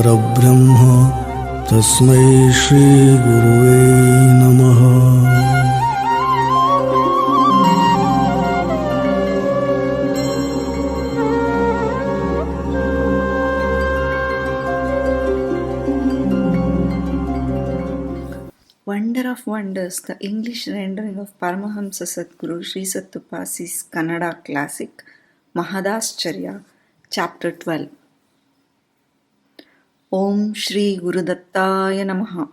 परब्रह्म तस्मै श्री गुरुवे नमः। Wonder of Wonders, the English rendering of Paramahamsa Sadguru SriSatupasi's Kannada classic Mahadascharya, Chapter 12. Om Shri Gurudattaya Namaha.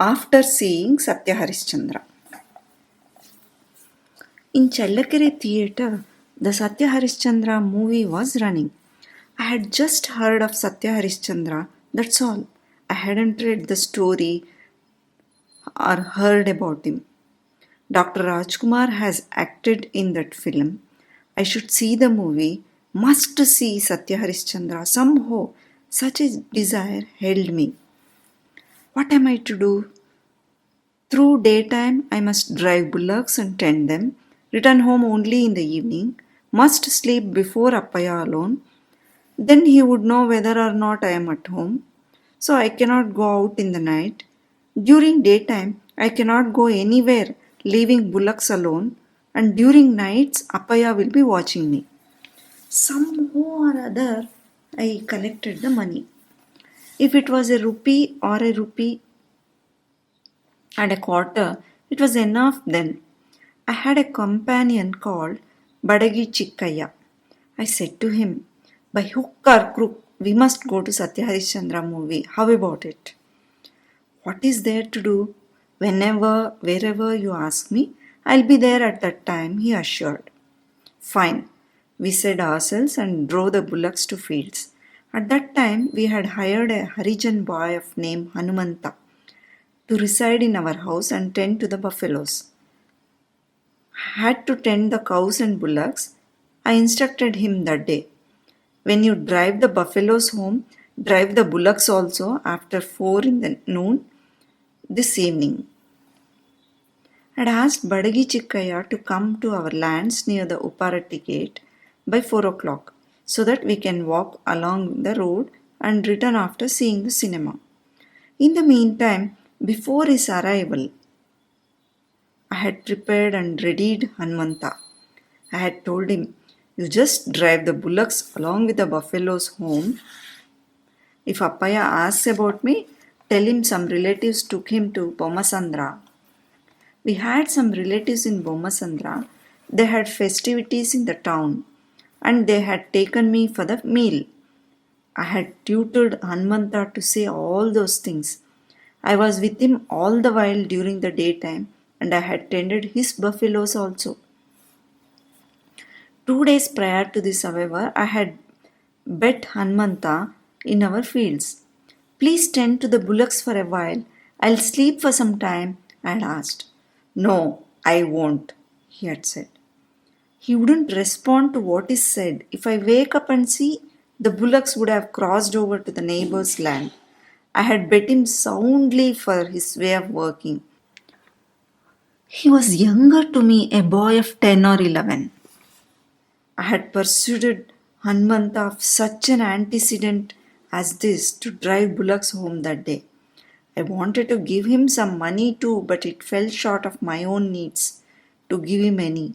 After seeing Satya Harishchandra. In Chellakere Theatre, the Satya Harishchandra movie was running. I had just heard of Satya Harishchandra, that's all. I hadn't read the story or heard about him. Dr. Rajkumar has acted in that film. I should see the movie, must see Satya Harishchandra. Somehow, such a desire held me. What am I to do? Through daytime, I must drive bullocks and tend them, return home only in the evening, must sleep before Appaya alone. Then he would know whether or not I am at home. So I cannot go out in the night. During daytime, I cannot go anywhere, leaving bullocks alone, and during nights, Appaya will be watching me. Somehow or other, I collected the money. If it was a rupee or a rupee and a quarter, it was enough then. I had a companion called Badagi Chikkaya. I said to him, by hook or crook, we must go to Satya Harishchandra movie. How about it? What is there to do? Whenever, wherever you ask me, I'll be there at that time, he assured. Fine. We said ourselves and drove the bullocks to fields. At that time, we had hired a Harijan boy of name Hanumanta to reside in our house and tend to the buffaloes. I had to tend the cows and bullocks. I instructed him that day. When you drive the buffaloes home, drive the bullocks also after 4 in the noon this evening. I had asked Badagi Chikkaya to come to our lands near the Upparatti gate by 4 o'clock so that we can walk along the road and return after seeing the cinema. In the meantime, before his arrival, I had prepared and readied Hanumanta. I had told him, you just drive the bullocks along with the buffaloes home. If Appaya asks about me, tell him some relatives took him to Bommasandra. We had some relatives in Bommasandra. They had festivities in the town and they had taken me for the meal. I had tutored Hanumanta to say all those things. I was with him all the while during the daytime and I had tended his buffaloes also. 2 days prior to this, however, I had bet Hanumanta in our fields. Please tend to the bullocks for a while. I'll sleep for some time, I had asked. No, I won't, he had said. He wouldn't respond to what is said. If I wake up and see, the bullocks would have crossed over to the neighbor's land. I had bet him soundly for his way of working. He was younger to me, a boy of 10 or 11. I had persuaded Hanumanta of such an antecedent as this to drive bullocks home that day. I wanted to give him some money too, but it fell short of my own needs to give him any.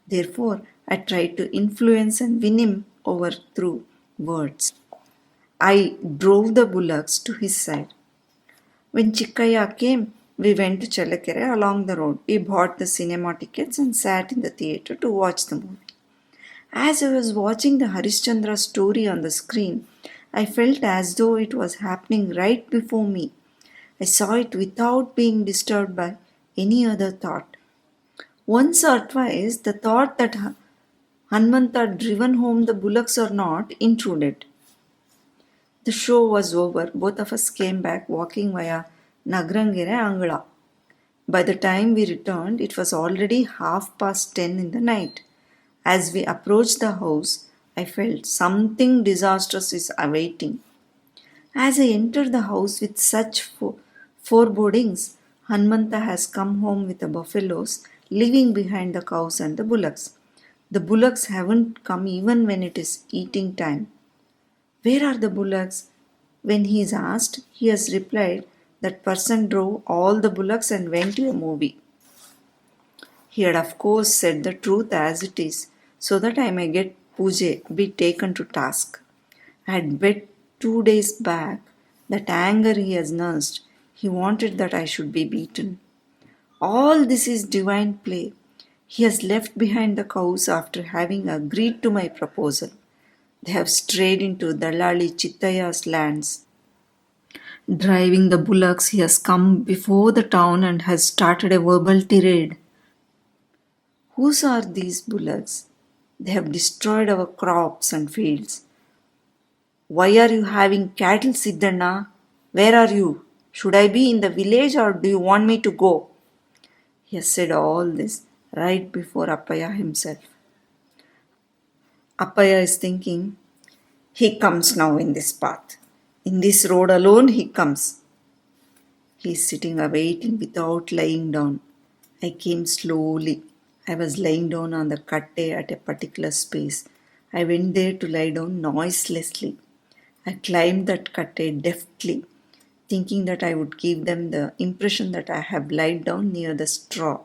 Therefore, I tried to influence and win him over through words. I drove the bullocks to his side. When Chikkaya came, we went to Chellakere along the road. We bought the cinema tickets and sat in the theatre to watch the movie. As I was watching the Harishchandra story on the screen, I felt as though it was happening right before me. I saw it without being disturbed by any other thought. Once or twice, the thought that Hanumanta had driven home the bullocks or not intruded. The show was over. Both of us came back walking via Nagrangere Angala. By the time we returned, it was already 10:30 in the night. As we approached the house, I felt something disastrous is awaiting. As I entered the house with such forebodings, Hanumanta has come home with the buffaloes, leaving behind the cows and the bullocks. The bullocks haven't come even when it is eating time. Where are the bullocks? When he is asked, he has replied, that person drove all the bullocks and went to a movie. He had of course said the truth as it is, so that I may get Pooja be taken to task. I had bet 2 days back that anger he has nursed, he wanted that I should be beaten. All this is divine play. He has left behind the cows after having agreed to my proposal. They have strayed into Dalali Chittaya's lands. Driving the bullocks, he has come before the town and has started a verbal tirade. Whose are these bullocks? They have destroyed our crops and fields. Why are you having cattle, Siddhana? Where are you? Should I be in the village or do you want me to go? He has said all this right before Appaya himself. Appaya is thinking, he comes now in this path. In this road alone he comes. He is sitting awaiting without lying down. I came slowly. I was lying down on the katte at a particular space. I went there to lie down noiselessly. I climbed that katte deftly, thinking that I would give them the impression that I have lied down near the straw,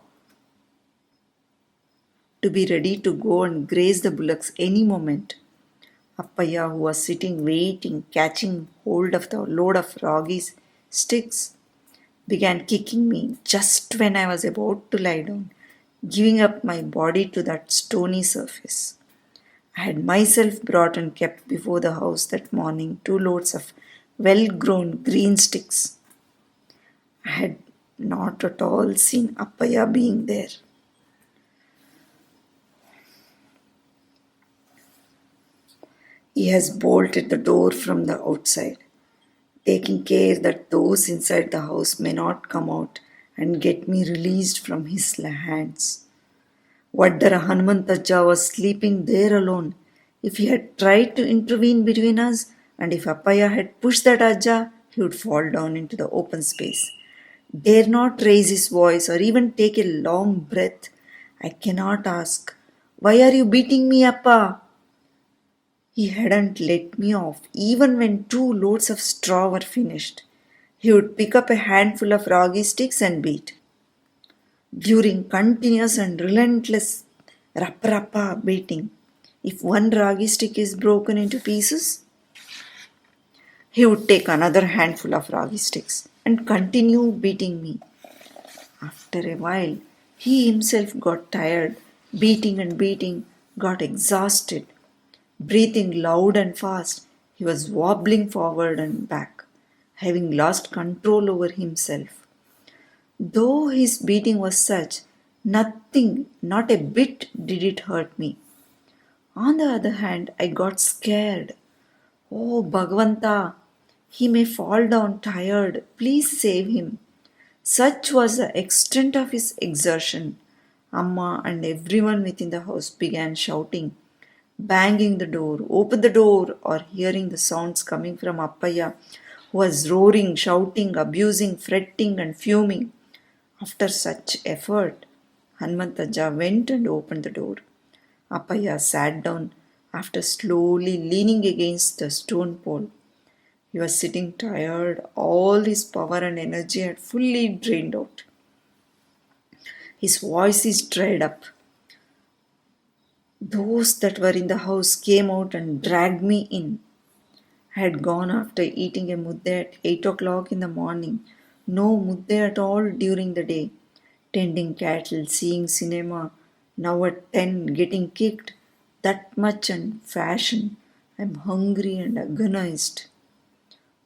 to be ready to go and graze the bullocks any moment. Appaya, who was sitting waiting, catching hold of the load of rogis sticks, began kicking me just when I was about to lie down, giving up my body to that stony surface. I had myself brought and kept before the house that morning 2 loads of well-grown green sticks. I had not at all seen Appaya being there. He has bolted the door from the outside, taking care that those inside the house may not come out and get me released from his hands. Vaddara Hanumantajja was sleeping there alone. If he had tried to intervene between us, and if Appaya had pushed that Ajja, he would fall down into the open space. Dare not raise his voice or even take a long breath. I cannot ask, why are you beating me, Appa? He hadn't let me off even when 2 loads of straw were finished. He would pick up a handful of ragi sticks and beat. During continuous and relentless rapa beating, if one ragi stick is broken into pieces, he would take another handful of ragi sticks and continue beating me. After a while, he himself got tired, beating and beating, got exhausted. Breathing loud and fast, he was wobbling forward and back, having lost control over himself. Though his beating was such, nothing, not a bit did it hurt me. On the other hand, I got scared. Oh, Bhagavanta, he may fall down tired. Please save him. Such was the extent of his exertion. Amma and everyone within the house began shouting, banging the door, open the door, or hearing the sounds coming from Appaya, who was roaring, shouting, abusing, fretting, and fuming. After such effort, Hanumantajja went and opened the door. Appaya sat down after slowly leaning against the stone pole. He was sitting tired, all his power and energy had fully drained out. His voice is dried up. Those that were in the house came out and dragged me in. I had gone after eating a mudde at 8 o'clock in the morning, no mudde at all during the day, tending cattle, seeing cinema, now at 10 getting kicked, that much and fashion. I am hungry and agonized.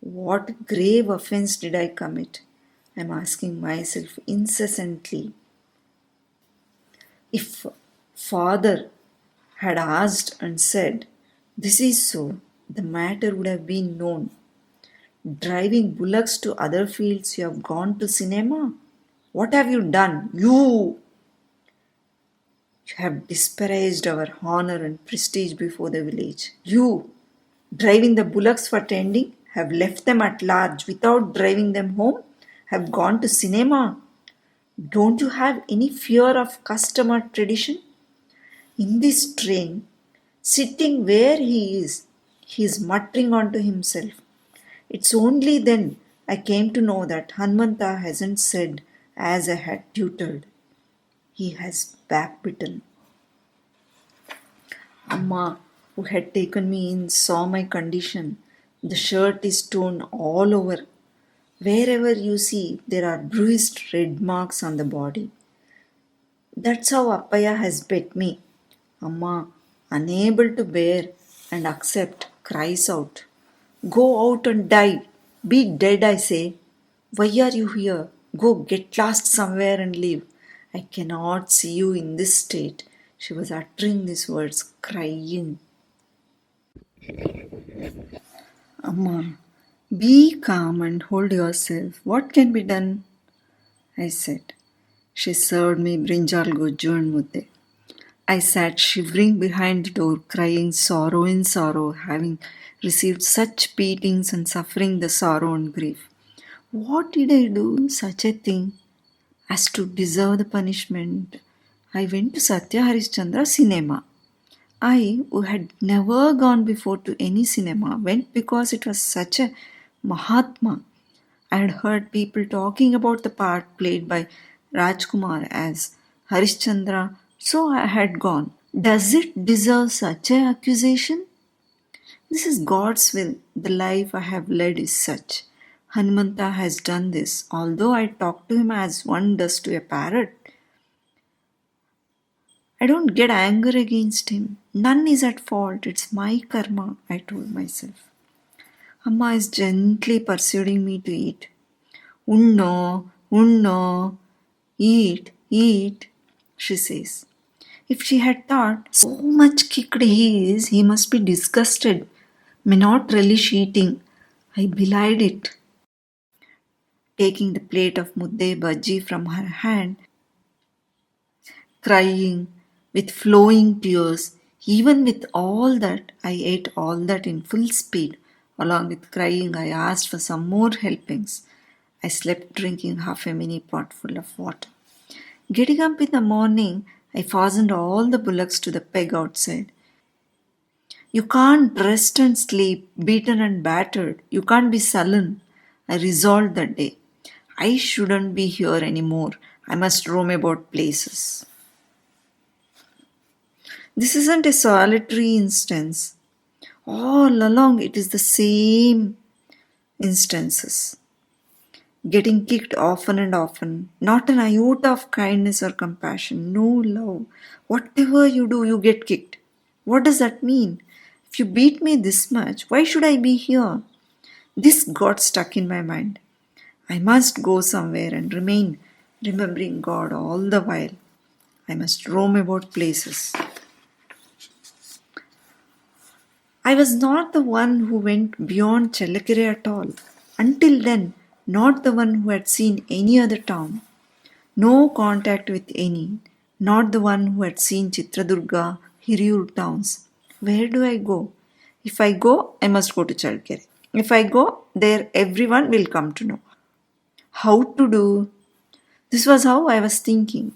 What grave offense did I commit? I am asking myself incessantly. If Father had asked and said, this is so, the matter would have been known. Driving bullocks to other fields, you have gone to cinema? What have you done? You have disparaged our honor and prestige before the village. You, driving the bullocks for tending, have left them at large without driving them home, have gone to cinema. Don't you have any fear of custom or tradition? In this train, sitting where he is, He is muttering onto himself. It's only then I came to know that Hanmanta hasn't said as I had tutored. He has backbitten. Amma, who had taken me in, saw my condition. The shirt is torn all over. Wherever you see, there are bruised red marks on the body. That's how Appaya has bet me. Amma, unable to bear and accept, cries out, "Go out and die! Be dead, I say! Why are you here? Go get lost somewhere and live! I cannot see you in this state." She was uttering these words, crying. Amma, be calm and hold yourself. What can be done? I said. She served me brinjal gojju and mudde. I sat shivering behind the door, crying sorrow in sorrow, having received such beatings and suffering the sorrow and grief. What did I do such a thing as to deserve the punishment? I went to Satya Harishchandra cinema. I, who had never gone before to any cinema, went because it was such a Mahatma. I had heard people talking about the part played by Rajkumar as Harishchandra, so I had gone. Does it deserve such an accusation? This is God's will. The life I have led is such. Hanumanta has done this, although I talk to him as one does to a parrot. I don't get anger against him. None is at fault. It's my karma, I told myself. Amma is gently persuading me to eat. Unno, unno, eat, eat, she says. If she had thought, so much kicked he is, he must be disgusted, may not relish eating. I belied it. Taking the plate of mudde bhaji from her hand, crying with flowing tears, even with all that, I ate all that in full speed. Along with crying, I asked for some more helpings. I slept drinking half a mini pot full of water. Getting up in the morning, I fastened all the bullocks to the peg outside. You can't rest and sleep, beaten and battered. You can't be sullen. I resolved that day. I shouldn't be here anymore. I must roam about places. This isn't a solitary instance. All along, it is the same instances. Getting kicked often and often, not an iota of kindness or compassion, no love. Whatever you do, you get kicked. What does that mean? If you beat me this much, why should I be here? This got stuck in my mind. I must go somewhere and remain remembering God all the while. I must roam about places. I was not the one who went beyond Chellakere at all. Until then, not the one who had seen any other town. No contact with any. Not the one who had seen Chitradurga, Hiriyur towns. Where do I go? If I go, I must go to Chellakere. If I go, there everyone will come to know. How to do? This was how I was thinking.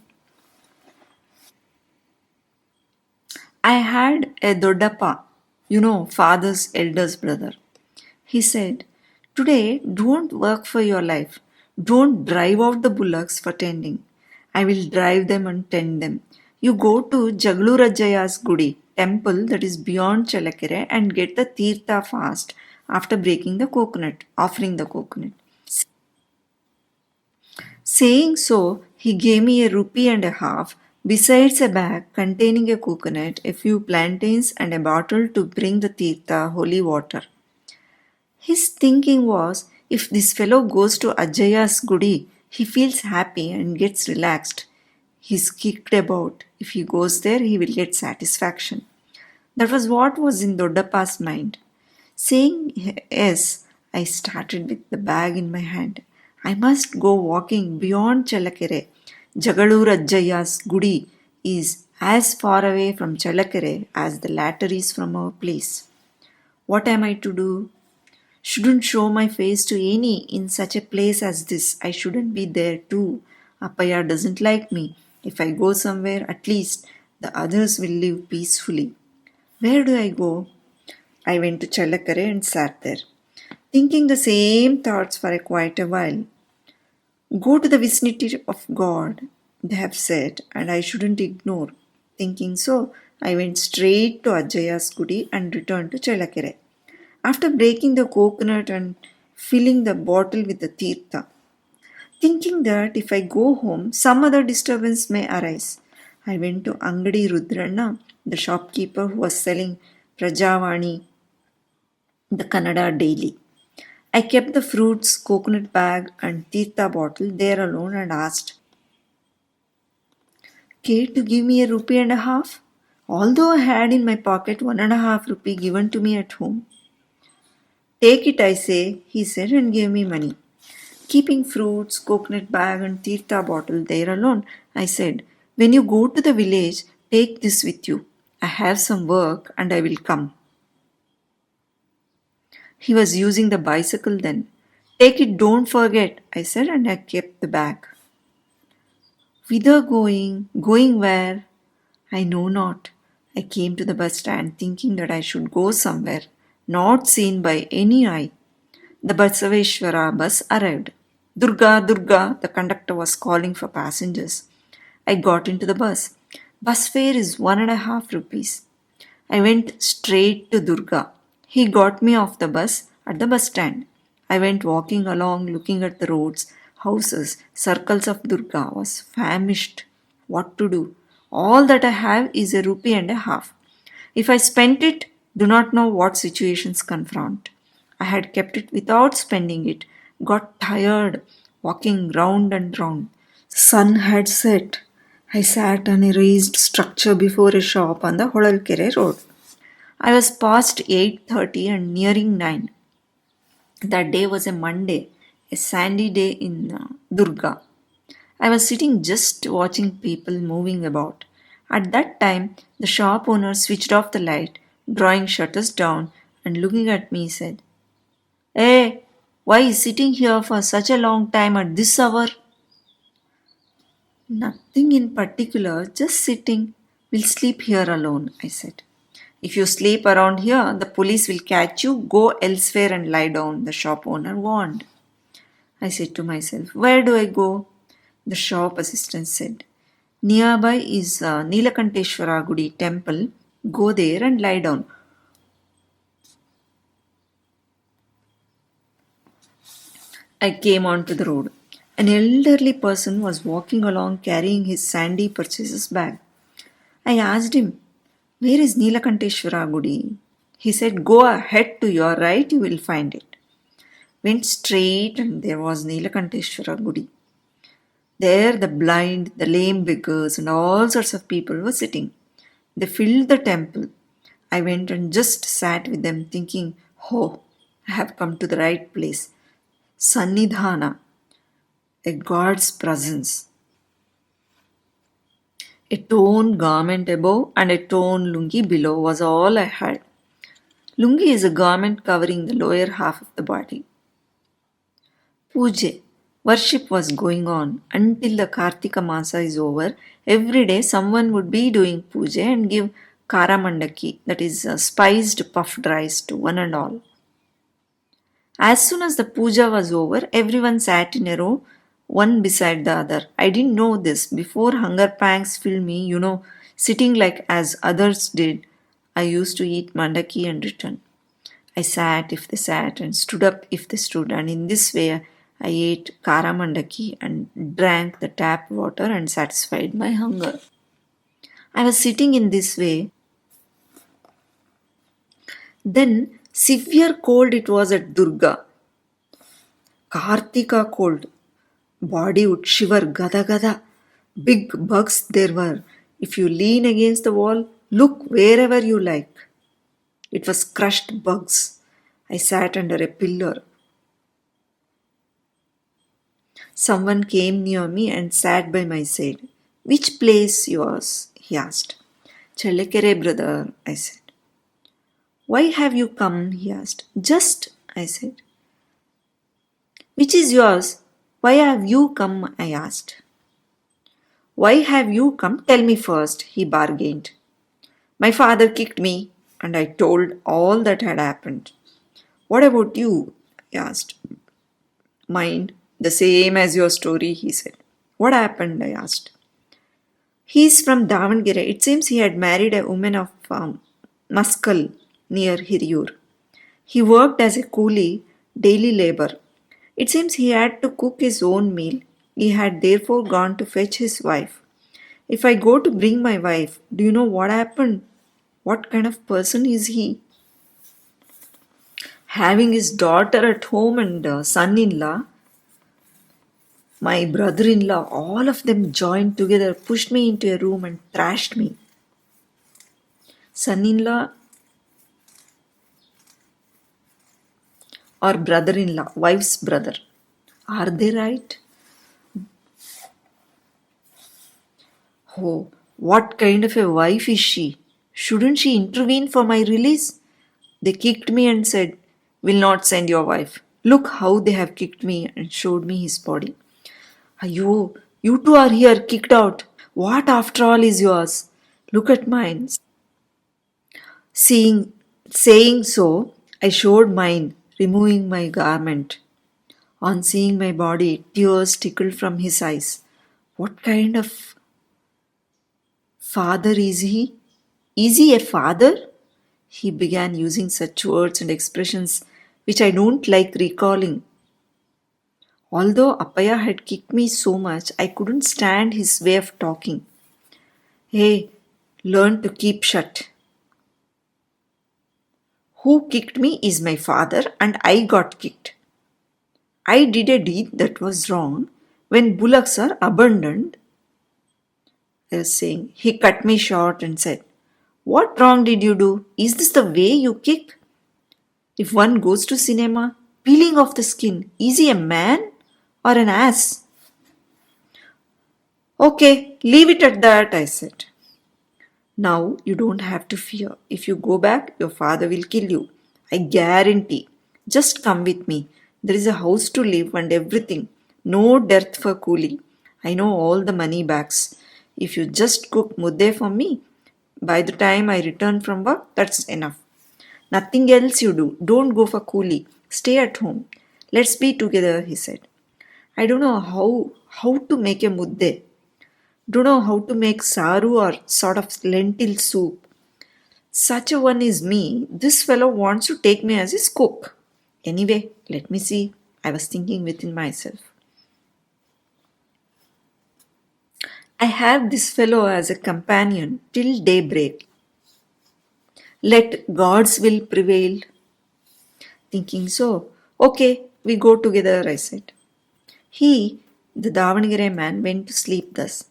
I had a Dodappa, father's eldest brother. He said, "Today, don't work for your life. Don't drive out the bullocks for tending. I will drive them and tend them. You go to Jaglurajjaya's Gudi, temple that is beyond Chalakere, and get the Tirtha fast after breaking the coconut, offering the coconut." Saying so, he gave me a rupee and a half, besides a bag containing a coconut, a few plantains, and a bottle to bring the Tirtha, holy water. His thinking was, if this fellow goes to Ajjaya's Gudi, he feels happy and gets relaxed. He's kicked about. If he goes there, he will get satisfaction. That was what was in Doddapa's mind. Saying yes, I started with the bag in my hand. I must go walking beyond Chalakere. Jagalur Ajjaya's Gudi is as far away from Chalakere as the latter is from our place. What am I to do? Shouldn't show my face to any in such a place as this. I shouldn't be there too. Appaya doesn't like me. If I go somewhere, at least the others will live peacefully. Where do I go? I went to Challakere and sat there, thinking the same thoughts for quite a while. Go to the vicinity of God, they have said, and I shouldn't ignore. Thinking so, I went straight to Ajaya's Gudi and returned to Challakere. After breaking the coconut and filling the bottle with the tirtha, thinking that if I go home, some other disturbance may arise, I went to Angadi Rudranna, the shopkeeper who was selling Prajavani, the Kannada daily. I kept the fruits, coconut bag, and tirtha bottle there alone and asked, care to give me a rupee and a half? Although I had in my pocket 1.5 rupee given to me at home. Take it, I say, he said and gave me money. Keeping fruits, coconut bag, and tirtha bottle there alone, I said, when you go to the village, take this with you. I have some work and I will come. He was using the bicycle then. Take it, don't forget, I said, and I kept the bag. Whither going? Going where? I know not. I came to the bus stand thinking that I should go somewhere, not seen by any eye. The Basaveshwara bus arrived. Durga, Durga, the conductor was calling for passengers. I got into the bus. Bus fare is 1.5 rupees. I went straight to Durga. He got me off the bus at the bus stand. I went walking along looking at the roads, houses, circles of Durga, was famished. What to do? All that I have is a rupee and a half. If I spent it, do not know what situations confront. I had kept it without spending it, got tired, walking round and round. Sun had set. I sat on a raised structure before a shop on the Hodalkere road. I was past 8:30 and nearing 9. That day was a Monday, a sandy day in Durga. I was sitting just watching people moving about. At that time, the shop owner switched off the light, drawing shutters down, and looking at me said, Hey, why is sitting here for such a long time at this hour? Nothing in particular, just sitting. We'll sleep here alone, I said. If you sleep around here, the police will catch you. Go elsewhere and lie down, the shop owner warned. I said to myself, where do I go? The shop assistant said, nearby is Nilakanteshwara Gudi temple. Go there and lie down. I came onto the road. An elderly person was walking along carrying his sandy purchases bag. I asked him, where is Nilakanteshwara Gudi? He said, go ahead to your right, you will find it. Went straight and there was Nilakanteshwara Gudi. There the blind, the lame beggars and all sorts of people were sitting. They filled the temple. I went and just sat with them thinking, oh, I have come to the right place. Sannidhana, a God's presence. A torn garment above and a torn lungi below was all I had. Lungi is a garment covering the lower half of the body. Puja, worship was going on until the Kartika Masa is over. Every day someone would be doing puja and give karamandaki, that is spiced puffed rice, to one and all. As soon as the puja was over, everyone sat in a row, one beside the other. I didn't know this. Before hunger pangs filled me, sitting like as others did, I used to eat mandaki and return. I sat if they sat and stood up if they stood, and in this way I ate kara mandaki and drank the tap water and satisfied my hunger. I was sitting in this way. Then severe cold it was at Durga. Kartika cold. Body would shiver gada gada. Big bugs there were. If you lean against the wall, look wherever you like. It was crushed bugs. I sat under a pillar. Someone came near me and sat by my side. Which place yours? He asked. Challakere, brother, I said. Why have you come? He asked. Just, I said. Which is yours? Why have you come? I asked. Why have you come? Tell me first, he bargained. My father kicked me. and I told all that had happened. What about you? I asked. Mine, the same as your story, he said. What happened? I asked. He's from Davangere. It seems he had married a woman of Maskal near Hiriyur. He worked as a coolie, daily labor. It seems he had to cook his own meal. He had therefore gone to fetch his wife. If I go to bring my wife, do you know what happened? What kind of person is he? Having his daughter at home and son in law, my brother in law, all of them joined together, pushed me into a room and thrashed me. Son in law or brother in law, wife's brother. Are they right? Oh, what kind of a wife is she? Shouldn't she intervene for my release? They kicked me and said, "Will not send your wife. Look how they have kicked me," and showed me his body. Ayo, you two are here kicked out. What after all is yours? Look at mine. Saying so, I showed mine, removing my garment. On seeing my body, tears trickled from his eyes. What kind of father is he? Is he a father? He began using such words and expressions which I don't like recalling. Although Appaya had kicked me so much, I couldn't stand his way of talking. Hey, learn to keep shut. Who kicked me is my father, and I got kicked. I did a deed that was wrong. When bullocks are abundant, I was saying, he cut me short and said, "What wrong did you do? Is this the way you kick? If one goes to cinema, peeling off the skin, is he a man or an ass?" Okay, leave it at that, I said. Now you don't have to fear. If you go back, your father will kill you. I guarantee. Just come with me. There is a house to live and everything. No dearth for coolie. I know all the money bags. If you just cook mudde for me, by the time I return from work, that's enough. Nothing else you do. Don't go for coolie. Stay at home. Let's be together, he said. I don't know how to make a mudde. Don't know how to make saru or sort of lentil soup. Such a one is me. This fellow wants to take me as his cook. Anyway, let me see. I was thinking within myself. I have this fellow as a companion till daybreak. Let God's will prevail. Thinking so, okay, we go together, I said. He, the Davangere man, went to sleep thus.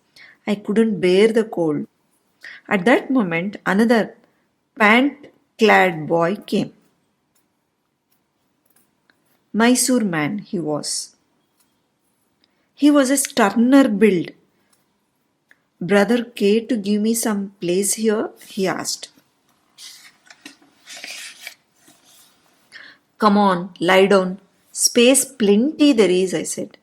I couldn't bear the cold. At that moment, another pant-clad boy came. Mysore man he was. He was a sterner build. Brother, care to give me some place here? He asked. Come on, lie down. Space plenty there is, I said.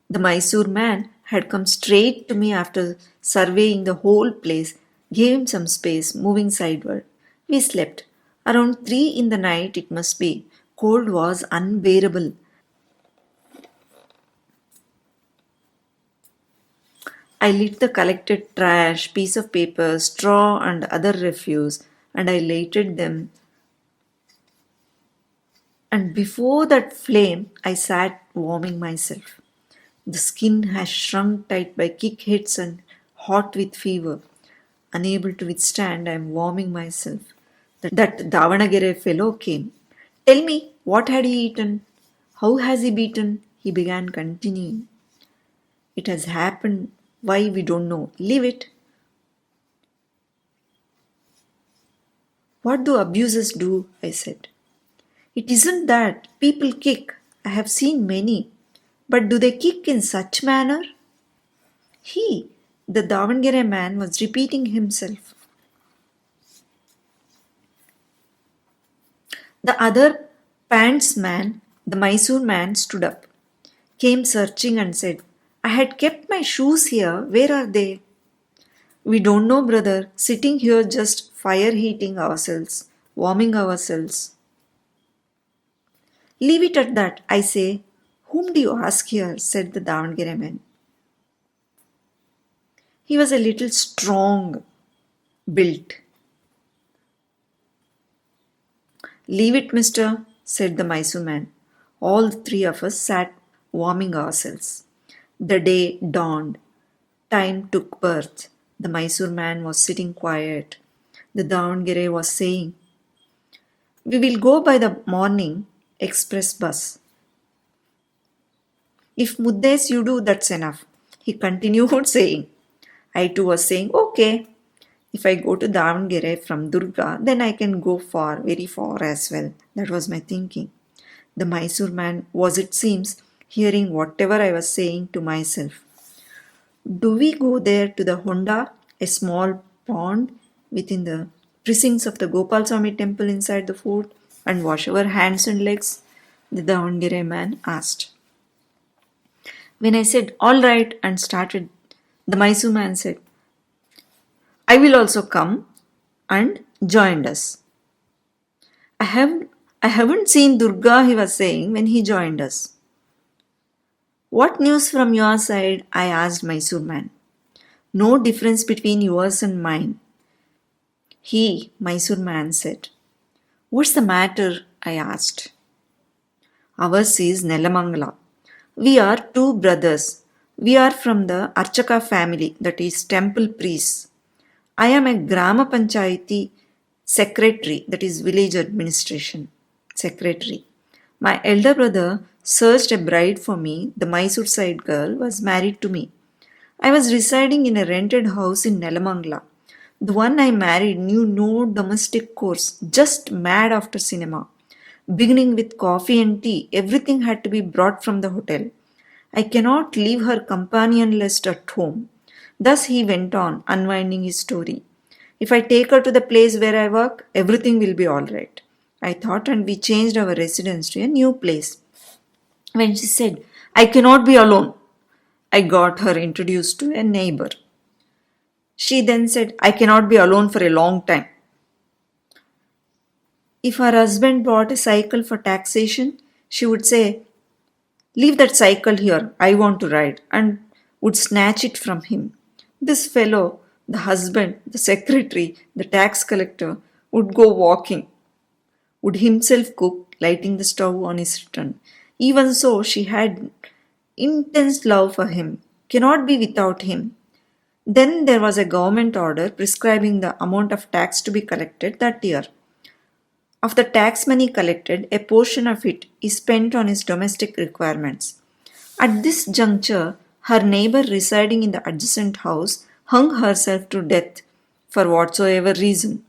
The Mysore man had come straight to me after surveying the whole place, gave him some space, moving sideward. We slept. Around 3 in the night it must be. Cold was unbearable. I lit the collected trash, piece of paper, straw and other refuse, and I lighted them. And before that flame, I sat warming myself. The skin has shrunk tight by kick hits and hot with fever. Unable to withstand, I am warming myself. That Davanagere fellow came. Tell me, what had he eaten? How has he beaten? He began continuing. It has happened. Why we don't know. Leave it. What do abusers do? I said. It isn't that. People kick. I have seen many. But do they kick in such manner? He, the Davangere man, was repeating himself. The other pants man, the Mysore man, stood up, came searching and said, I had kept my shoes here. Where are they? We don't know, brother. Sitting here just fire heating ourselves, warming ourselves. Leave it at that, I say. Whom do you ask here? Said the Davangere man. He was a little strong built. Leave it, mister, said the Mysore man. All the three of us sat warming ourselves. The day dawned. Time took birth. The Mysore man was sitting quiet. The Davangere was saying, "We will go by the morning express bus. If muddes you do, that's enough." He continued saying. I too was saying, "Okay. If I go to Davangere from Durga, then I can go far, very far as well." That was my thinking. The Mysore man was, it seems, hearing whatever I was saying to myself. Do we go there to the Honda, a small pond within the precincts of the Gopal Swami temple inside the fort, and wash our hands and legs? The Davangere man asked. When I said, "All right," and started, the Mysore man said, "I will also come," and joined us. I haven't seen Durga, he was saying when he joined us. What news from your side? I asked Mysore man. No difference between yours and mine. He, Mysore man, said. What's the matter? I asked. Ours is Nelamangala. We are two brothers. We are from the Archaka family, that is temple priests. I am a Grama Panchayati secretary, that is village administration secretary. My elder brother searched a bride for me. The Mysore side girl was married to me. I was residing in a rented house in Nelamangala. The one I married knew no domestic course, just mad after cinema. Beginning with coffee and tea, everything had to be brought from the hotel. I cannot leave her companionless at home. Thus he went on, unwinding his story. If I take her to the place where I work, everything will be all right. I thought, and we changed our residence to a new place. When she said, I cannot be alone, I got her introduced to a neighbor. She then said, I cannot be alone for a long time. If her husband bought a cycle for taxation, she would say, Leave that cycle here, I want to ride, and would snatch it from him. This fellow, the husband, the secretary, the tax collector, would go walking, would himself cook, lighting the stove on his return. Even so, she had intense love for him, cannot be without him. Then there was a government order prescribing the amount of tax to be collected that year. Of the tax money collected, a portion of it is spent on his domestic requirements. At this juncture, her neighbor residing in the adjacent house hung herself to death for whatsoever reason.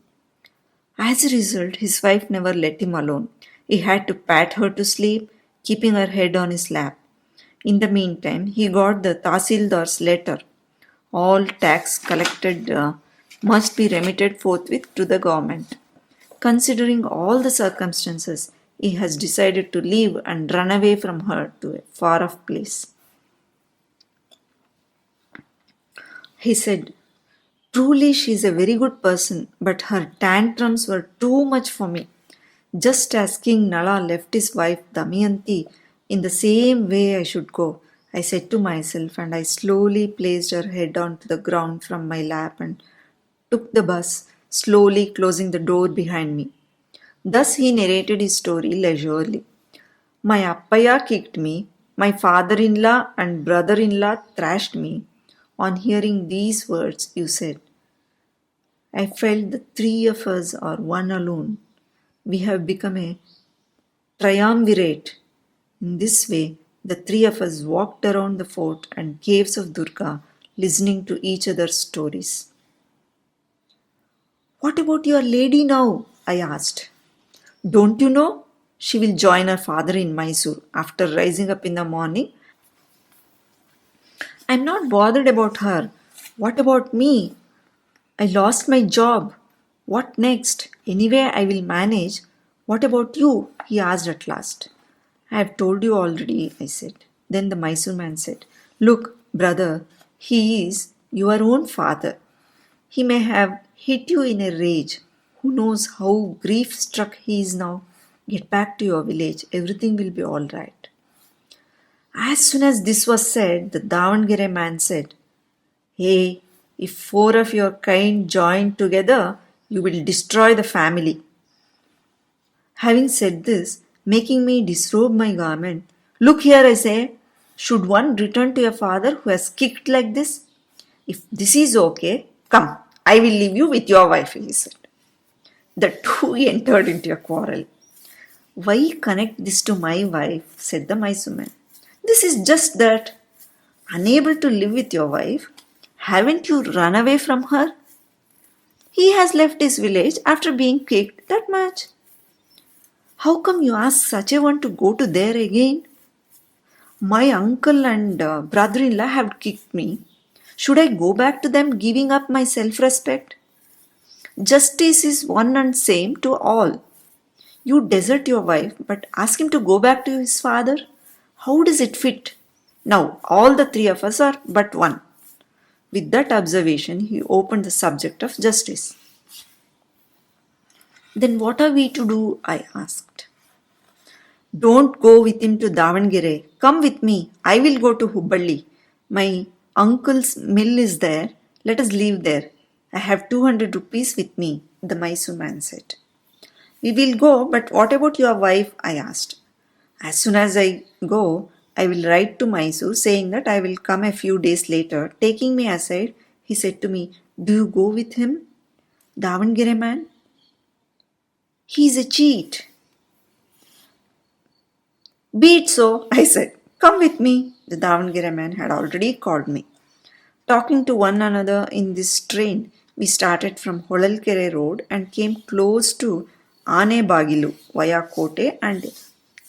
As a result, his wife never let him alone. He had to pat her to sleep, keeping her head on his lap. In the meantime, he got the Tahsildar's letter. All tax collected must be remitted forthwith to the government. Considering all the circumstances, he has decided to leave and run away from her to a far-off place. He said, Truly she is a very good person, but her tantrums were too much for me. Just as King Nala left his wife Damayanti, in the same way I should go, I said to myself, and I slowly placed her head onto the ground from my lap and took the bus, slowly closing the door behind me. Thus he narrated his story leisurely. My appaya kicked me, my father-in-law and brother-in-law thrashed me. On hearing these words, you said, I felt the three of us are one alone. We have become a triumvirate. In this way, the three of us walked around the fort and caves of Durga, listening to each other's stories. What about your lady now? I asked. Don't you know? She will join her father in Mysore after rising up in the morning. I'm not bothered about her. What about me? I lost my job. What next? Anyway, I will manage. What about you? He asked at last. I have told you already, I said. Then the Mysore man said, Look, brother, he is your own father. He may have hit you in a rage. Who knows how grief struck he is now? Get back to your village. Everything will be all right. As soon as this was said, the Davangere man said, Hey, if 4 of your kind join together, you will destroy the family. Having said this, making me disrobe my garment, look here, I say, should one return to a father who has kicked like this? If this is okay, come, I will leave you with your wife, he said. The two entered into a quarrel. Why connect this to my wife? Said the Mysore man. This is just that. Unable to live with your wife, haven't you run away from her? He has left his village after being kicked that much. How come you ask such a one to go to there again? My uncle and brother-in-law have kicked me. Should I go back to them giving up my self-respect? Justice is one and same to all. You desert your wife but ask him to go back to his father? How does it fit? Now all the 3 of us are but one. With that observation, he opened the subject of justice. Then what are we to do? I asked. Don't go with him to Davangere. Come with me. I will go to Hubballi. My uncle's mill is there. Let us leave there. I have 200 rupees with me, the Mysore man said. We will go, but what about your wife? I asked. As soon as I go, I will write to Mysore saying that I will come a few days later. Taking me aside, he said to me, Do you go with him? Davangere man? He is a cheat. Be it so, I said. Come with me. The Davangere man had already called me. Talking to one another in this train, we started from Holalkere road and came close to Ane Bagilu via Kote and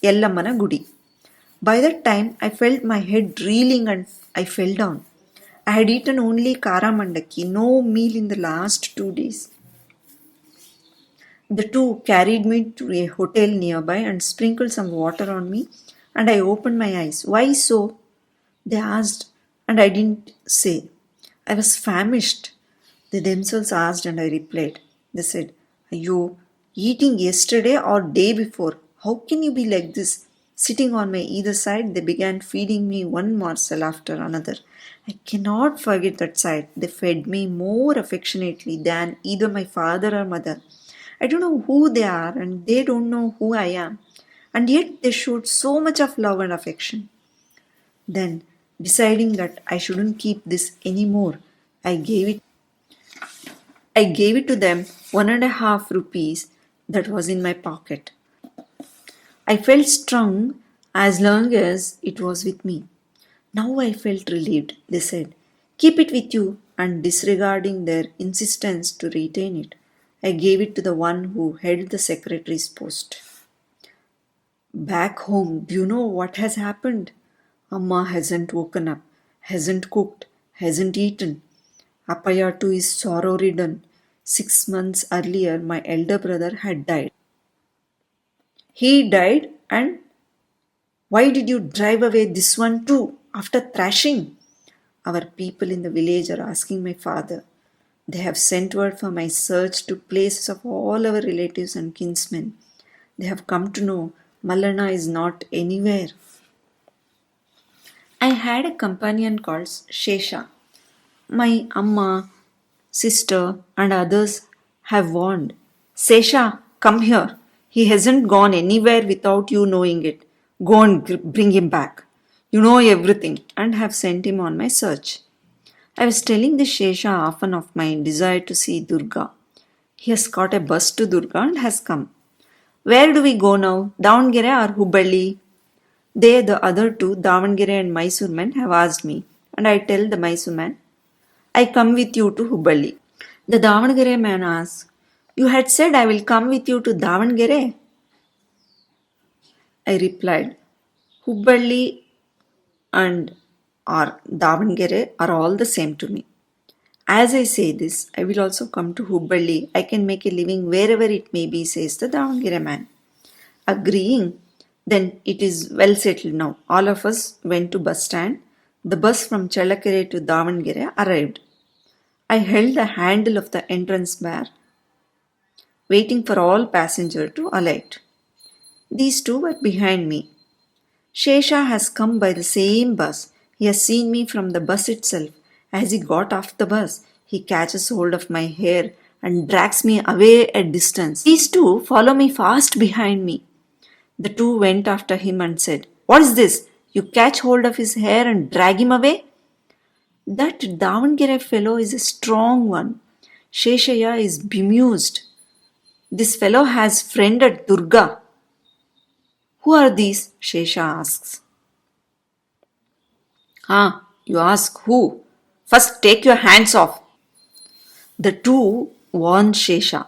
Yellamana Gudi. By that time, I felt my head reeling and I fell down. I had eaten only kara mandaki, no meal in the last 2 days. The two carried me to a hotel nearby and sprinkled some water on me, and I opened my eyes. Why so? They asked, and I didn't say. I was famished. They themselves asked, and I replied. They said, Are you eating yesterday or day before? How can you be like this? Sitting on my either side, they began feeding me one morsel after another. I cannot forget that sight. They fed me more affectionately than either my father or mother. I don't know who they are and they don't know who I am. And yet they showed so much of love and affection. Then, deciding that I shouldn't keep this anymore, I gave it to them 1.5 rupees that was in my pocket. I felt strong as long as it was with me. Now I felt relieved. They said, Keep it with you, and disregarding their insistence to retain it, I gave it to the one who held the secretary's post. Back home, do you know what has happened? Amma hasn't woken up, hasn't cooked, hasn't eaten. Appaya too is sorrow-ridden. 6 months earlier, my elder brother had died. He died, and why did you drive away this one too, after thrashing? Our people in the village are asking my father. They have sent word for my search to places of all our relatives and kinsmen. They have come to know Mallana is not anywhere. I had a companion called Shesha. My amma, sister, and others have warned. Sesha, come here. He hasn't gone anywhere without you knowing it. Go and bring him back. You know everything, and have sent him on my search. I was telling the Shesha often of my desire to see Durga. He has caught a bus to Durga and has come. Where do we go now? Davangere or Hubballi? They, the other two, Davangere and Mysore men, have asked me, and I tell the Mysore man, I come with you to Hubballi. The Davangere man asks, You had said I will come with you to Davangere? I replied, Hubballi and or Davangere are all the same to me. As I say this, I will also come to Hubballi. I can make a living wherever it may be, says the Davangere man. Agreeing, then it is well settled now. All of us went to bus stand. The bus from Challakere to Davangere arrived. I held the handle of the entrance bar, waiting for all passengers to alight. These two were behind me. Shesha has come by the same bus. He has seen me from the bus itself. As he got off the bus, he catches hold of my hair and drags me away a distance. These two follow me fast behind me. The two went after him and said, "What is this? You catch hold of his hair and drag him away?" That Davangere fellow is a strong one. Sheshaya is bemused. This fellow has friended Durga. Who are these? Shesha asks. You ask who? First take your hands off. The two warned Shesha.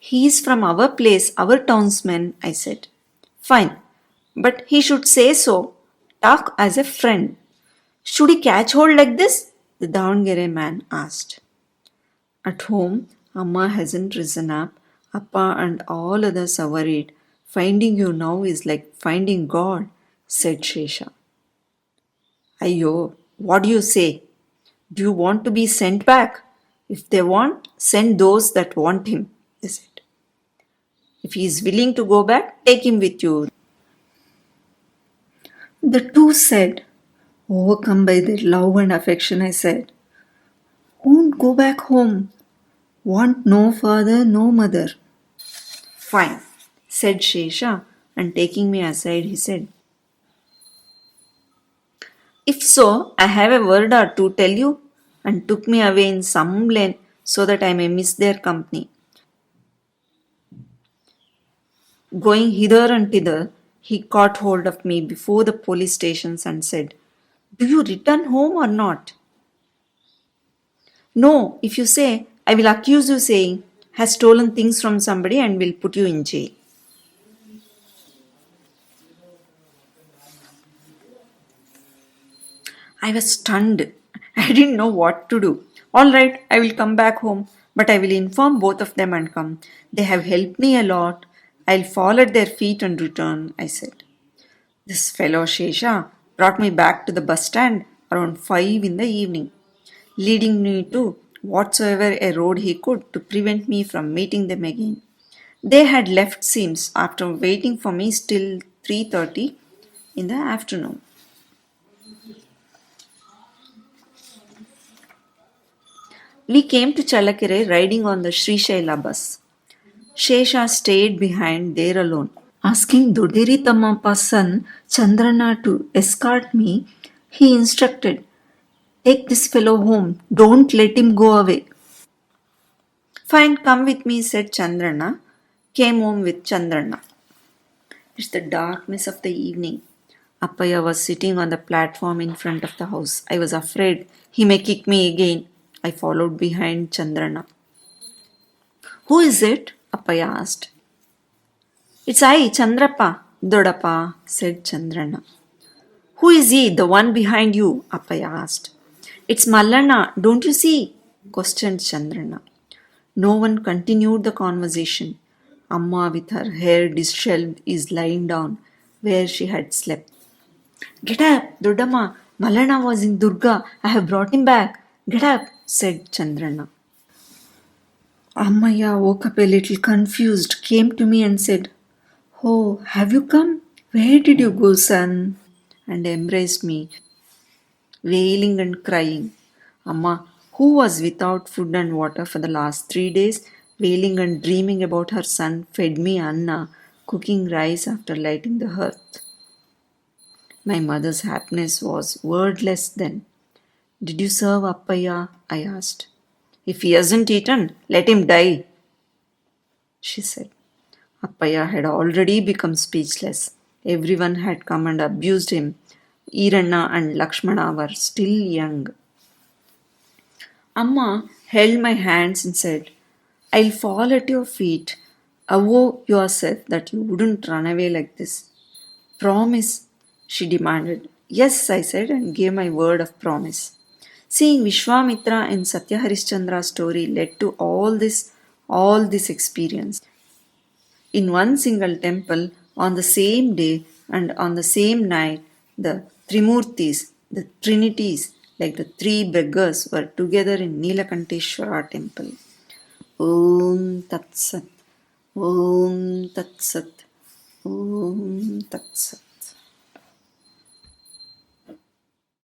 He is from our place, our townsman, I said. Fine, but he should say so. Talk as a friend. Should he catch hold like this? The Davangere man asked. At home, Amma hasn't risen up. Appa and all others are worried. Finding you now is like finding God, said Shesha. Ayyo, what do you say? Do you want to be sent back? If they want, send those that want him, they said. If he is willing to go back, take him with you. The two said, overcome by their love and affection, I said, won't go back home. Want no father, no mother. Fine, said Shesha, and taking me aside, he said, if so, I have a word or two tell you, and took me away in some lane so that I may miss their company. Going hither and thither, he caught hold of me before the police stations and said, do you return home or not? No, if you say, I will accuse you saying, has stolen things from somebody and will put you in jail. I was stunned. I didn't know what to do. All right, I will come back home, but I will inform both of them and come. They have helped me a lot. I'll fall at their feet and return, I said. This fellow Shesha brought me back to the bus stand around 5 in the evening, leading me to whatsoever a road he could to prevent me from meeting them again. They had left Sims after waiting for me till 3:30 in the afternoon. We came to Chalakere riding on the Sri Shaila bus. Shesha stayed behind there alone. Asking Dodiri Tammapa's son Chandrana to escort me, he instructed, take this fellow home, don't let him go away. Fine, come with me, said Chandrana. Came home with Chandrana. It's the darkness of the evening. Appaya was sitting on the platform in front of the house. I was afraid he may kick me again. I followed behind Chandrana. Who is it? Appaya asked. It's I, Chandrappa, Dodappa, said Chandrana. Who is he, the one behind you? Appaya asked. It's Mallana, don't you see? Questioned Chandrana. No one continued the conversation. Amma, with her hair disheveled, is lying down where she had slept. Get up, Dodamma. Mallana was in Durga. I have brought him back. Get up, said Chandrana. Ammaya woke up a little confused, came to me and said, Oh, have you come? Where did you go, son? And embraced me, wailing and crying. Amma, who was without food and water for the last 3 days, wailing and dreaming about her son, fed me Anna, cooking rice after lighting the hearth. My mother's happiness was wordless then. Did you serve Appaya? I asked. If he hasn't eaten, let him die, she said. Appaya had already become speechless. Everyone had come and abused him. Iranna and Lakshmana were still young. Amma held my hands and said, I'll fall at your feet. Avow yourself that you wouldn't run away like this. Promise, she demanded. Yes, I said, and gave my word of promise. Seeing Vishwamitra in Satya Harishchandra's story led to all this experience. In one single temple, on the same day and on the same night, the Trimurtis, the Trinities, like the three beggars were together in Nilakanteshwara temple. Om Tat Sat. Om Tat Sat. Om Tat Sat.